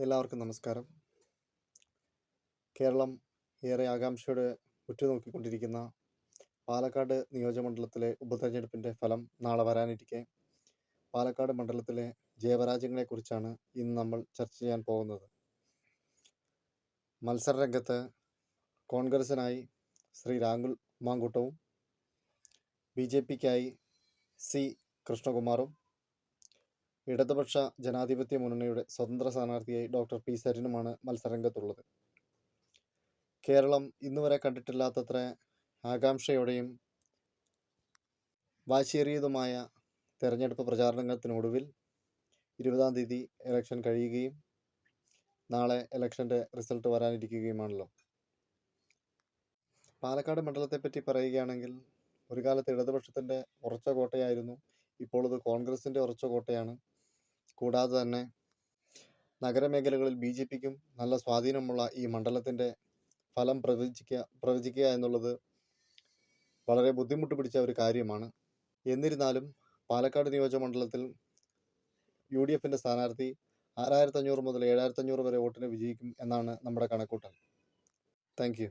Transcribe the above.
എല്ലാവർക്കും നമസ്കാരം. കേരളം ഏറെ ആകാംക്ഷയോടെ ഉറ്റുനോക്കിക്കൊണ്ടിരിക്കുന്ന പാലക്കാട് നിയോജകമണ്ഡലത്തിലെ ഉപതെരഞ്ഞെടുപ്പിൻ്റെ ഫലം നാളെ വരാനിരിക്കെ പാലക്കാട് മണ്ഡലത്തിലെ ജയപരാജയങ്ങളെക്കുറിച്ചാണ് ഇന്ന് നമ്മൾ ചർച്ച ചെയ്യാൻ പോകുന്നത്. മത്സരരംഗത്ത് കോൺഗ്രസിനായി ശ്രീ രാഹുൽ മാങ്കൂട്ടവും BJPക്കായി C കൃഷ്ണകുമാറും ഇടതുപക്ഷ ജനാധിപത്യ മുന്നണിയുടെ സ്വതന്ത്ര സ്ഥാനാർത്ഥിയായി Dr. P. സരിനുമാണ് മത്സരരംഗത്തുള്ളത്. കേരളം ഇന്നുവരെ കണ്ടിട്ടില്ലാത്തത്ര ആകാംക്ഷയോടെയും വാശിയേറിയതുമായ തെരഞ്ഞെടുപ്പ് പ്രചാരണത്തിനൊടുവിൽ 20-ാം തീയതി ഇലക്ഷൻ കഴിയുകയും നാളെ ഇലക്ഷൻ്റെ റിസൾട്ട് വരാനിരിക്കുകയുമാണല്ലോ. പാലക്കാട് മണ്ഡലത്തെപ്പറ്റി പറയുകയാണെങ്കിൽ ഒരു കാലത്ത് ഇടതുപക്ഷത്തിൻ്റെ ഉറച്ച കോട്ടയായിരുന്നു. ഇപ്പോൾ ഇത് കോൺഗ്രസിൻ്റെ ഉറച്ച കോട്ടയാണ്. കൂടാതെ തന്നെ നഗരമേഖലകളിൽ BJPക്കും നല്ല സ്വാധീനമുള്ള ഈ മണ്ഡലത്തിൻ്റെ ഫലം പ്രവചിക്കുക എന്നുള്ളത് വളരെ ബുദ്ധിമുട്ട് പിടിച്ച ഒരു കാര്യമാണ്. എന്നിരുന്നാലും പാലക്കാട് നിയോജകമണ്ഡലത്തിൽ UDFൻ്റെ സ്ഥാനാർത്ഥി 6500 മുതൽ 7500 വരെ വോട്ടിന് വിജയിക്കും എന്നാണ് നമ്മുടെ കണക്കൂട്ടൽ. Thank you.